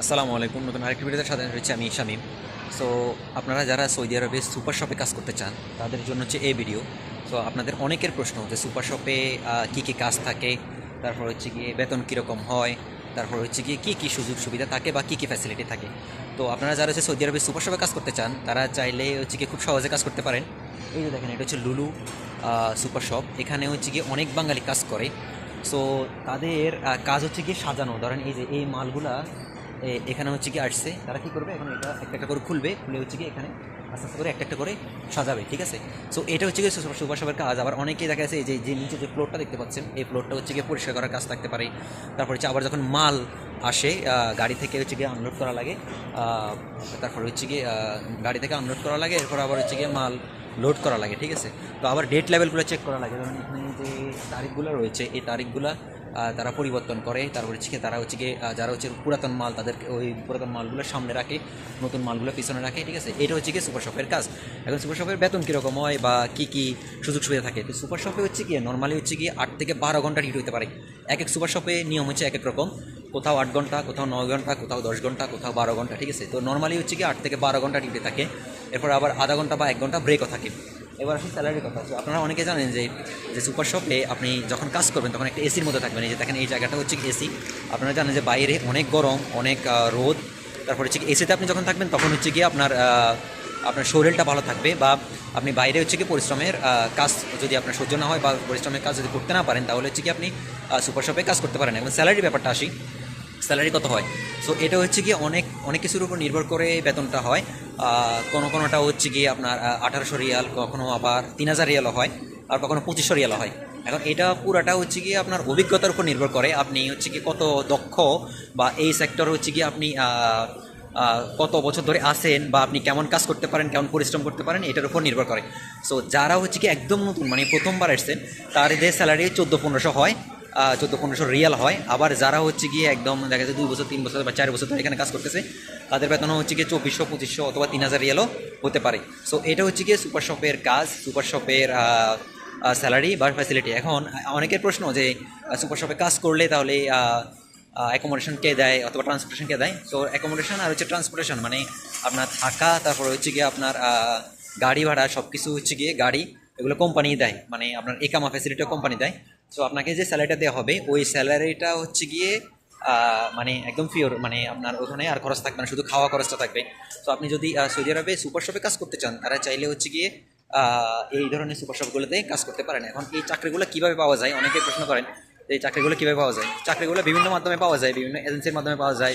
আসসালামু আলাইকুম। নতুন আরেকটি ভিডিওতে সাথে রয়েছে আমি শামীম। সো আপনারা যারা সৌদি আরবে সুপার শপে কাজ করতে চান তাদের জন্য হচ্ছে এই ভিডিও। সো আপনাদের অনেকের প্রশ্ন যে সুপার শপে কী কী কাজ থাকে, তারপর হচ্ছে গিয়ে বেতন কীরকম হয়, তারপর হচ্ছে গিয়ে কী সুযোগ সুবিধা থাকে বা কী ফ্যাসিলিটি থাকে। তো আপনারা যারা হচ্ছে সৌদি আরবে সুপার শপে কাজ করতে চান তারা চাইলে হচ্ছে গিয়ে খুব সহজে কাজ করতে পারেন। এই যে দেখেন, এটা হচ্ছে লুলু সুপার শপ। এখানে হচ্ছে গিয়ে অনেক বাঙালি কাজ করে। সো তাদের কাজ হচ্ছে গিয়ে সাজানো। ধরেন এই যে এই মালগুলা এখানে হচ্ছে কি আসছে, তারা কি করবে এখন, এটা একটা একটা করে খুলবে, খুলে হচ্ছে কি এখানে আস্তে আস্তে করে একটা একটা করে সাজাবে, ঠিক আছে। সো এটা হচ্ছে কি সুপার শপের কাজ। আবার অনেকেই দেখা যাচ্ছে এই যে নিচে যে ফ্লোরটা দেখতে পাচ্ছেন, এই ফ্লোরটা হচ্ছে গিয়ে পরিষ্কার করার কাজ থাকতে পারে। তারপর হচ্ছে আবার যখন মাল আসে গাড়ি থেকে হচ্ছে গিয়ে আনলোড করা লাগে, তারপর হচ্ছে গিয়ে গাড়ি থেকে আনলোড করা লাগে, এরপর আবার হচ্ছে গিয়ে মাল লোড করা লাগে, ঠিক আছে। তো আবার ডেট লেভেলগুলো চেক করা লাগে। যেমন এখানে যে তারিখগুলো রয়েছে, এই তারিখগুলো তারা পরিবর্তন করে। তারপর হচ্ছে তারা হচ্ছে গিয়ে যারা হচ্ছে পুরাতন মাল, তাদেরকে ওই পুরাতন মালগুলো সামনে রাখে, নতুন মালগুলো পিছনে রাখে, ঠিক আছে। এটা হচ্ছে গিয়ে সুপার শপের কাজ। এখন সুপার শপের বেতন কীরকম হয় বা কী সুযোগ সুবিধা থাকে, তো সুপার শপে হচ্ছে গিয়ে নর্মালি হচ্ছে গিয়ে 8 থেকে 12 ঘন্টা ডিউটি হতে পারে। এক এক সুপার শপে নিয়ম হচ্ছে এক এক রকম। কোথাও 8 ঘন্টা, কোথাও 9 ঘন্টা, কোথাও 10 ঘন্টা, কোথাও 12 ঘন্টা, ঠিক আছে। তো নর্মালি হচ্ছে গিয়ে 8 থেকে 12 ঘন্টা ডিউটি থাকে। এরপর আবার আধা ঘন্টা বা 1 ঘন্টা ব্রেকও থাকে। এবার আসলে স্যালারির কথা আছে। আপনারা অনেকে জানেন যে যে সুপার শপে আপনি যখন কাজ করবেন তখন একটা এসির মধ্যে থাকবেন। এই যে দেখেন, এই জায়গাটা হচ্ছে এসি। আপনারা জানেন যে বাইরে অনেক গরম, অনেক রোদ। তারপর হচ্ছে এসিতে আপনি যখন থাকবেন তখন হচ্ছে গিয়ে আপনার আপনার শরীরটা ভালো থাকবে, বা আপনি বাইরে হচ্ছে কি পরিশ্রমের কাজ যদি আপনার সহ্য না হয় বা পরিশ্রমের কাজ যদি করতে না পারেন, তাহলে হচ্ছে কি আপনি সুপার শপে কাজ করতে পারেন। এবং স্যালারির ব্যাপারটা আসি, স্যালারি কত হয়। সো এটা হচ্ছে গিয়ে অনেক অনেক কিছুর উপর নির্ভর করে বেতনটা হয়। কোনোটা হচ্ছে গিয়ে আপনার 1800 রিয়াল, কখনো আবার 3000 রিয়ালও হয়, আর কখনো 2500 রিয়ালও হয়। এখন এটা পুরাটা হচ্ছে গিয়ে আপনার অভিজ্ঞতার উপর নির্ভর করে, আপনি হচ্ছে কি কত দক্ষ, বা এই সেক্টর হচ্ছে গিয়ে আপনি কত বছর ধরে আসেন, বা আপনি কেমন কাজ করতে পারেন, কেমন পরিশ্রম করতে পারেন, এটার উপর নির্ভর করে। সো যারা হচ্ছে কি একদম নতুন, মানে প্রথমবার আসছেন, তাদের স্যালারি 14-1500 হয়, 1400-1500 রিয়াল হয়। আবার যারা হচ্ছে গিয়ে একদম দেখা যাচ্ছে 2 বছর, 3 বছর বা 4 বছর ধরে এখানে কাজ করতেছে, তাদের বেতন হচ্ছে গিয়ে 2400-2500 অথবা 3000 রিয়ালও হতে পারে। সো এটা হচ্ছে গিয়ে সুপার শপের কাজ, সুপার শপের স্যালারি বা ফ্যাসিলিটি। এখন অনেকের প্রশ্ন যে সুপার শপে কাজ করলে তাহলে অ্যাকোমোডেশন কে দেয় অথবা ট্রান্সপোর্টেশন কে দেয়। সো অ্যাকোমোডেশন আর হচ্ছে ট্রান্সপোর্টেশন, মানে আপনার থাকা, তারপর হচ্ছে গিয়ে আপনার গাড়ি ভাড়া, সব কিছু হচ্ছে গিয়ে গাড়ি, এগুলো কোম্পানি দেয়, মানে আপনার একামা ফ্যাসিলিটিও কোম্পানি দেয়। সো আপনাকে যে স্যালারিটা দেওয়া হবে, ওই স্যালারিটা হচ্ছে গিয়ে মানে একদম পিওর, মানে আপনার ওখানে আর খরচ থাকবে না, শুধু খাওয়া খরচটা থাকবে। তো আপনি যদি সৌদি আরবে সুপার শপে কাজ করতে চান, তারা চাইলে হচ্ছে গিয়ে এই ধরনের সুপার শপগুলোতে কাজ করতে পারেন। এখন এই চাকরিগুলো কীভাবে পাওয়া যায়, অনেকে প্রশ্ন করেন এই চাকরিগুলো কীভাবে পাওয়া যায়। চাকরিগুলো বিভিন্ন মাধ্যমে পাওয়া যায়, বিভিন্ন এজেন্সির মাধ্যমে পাওয়া যায়।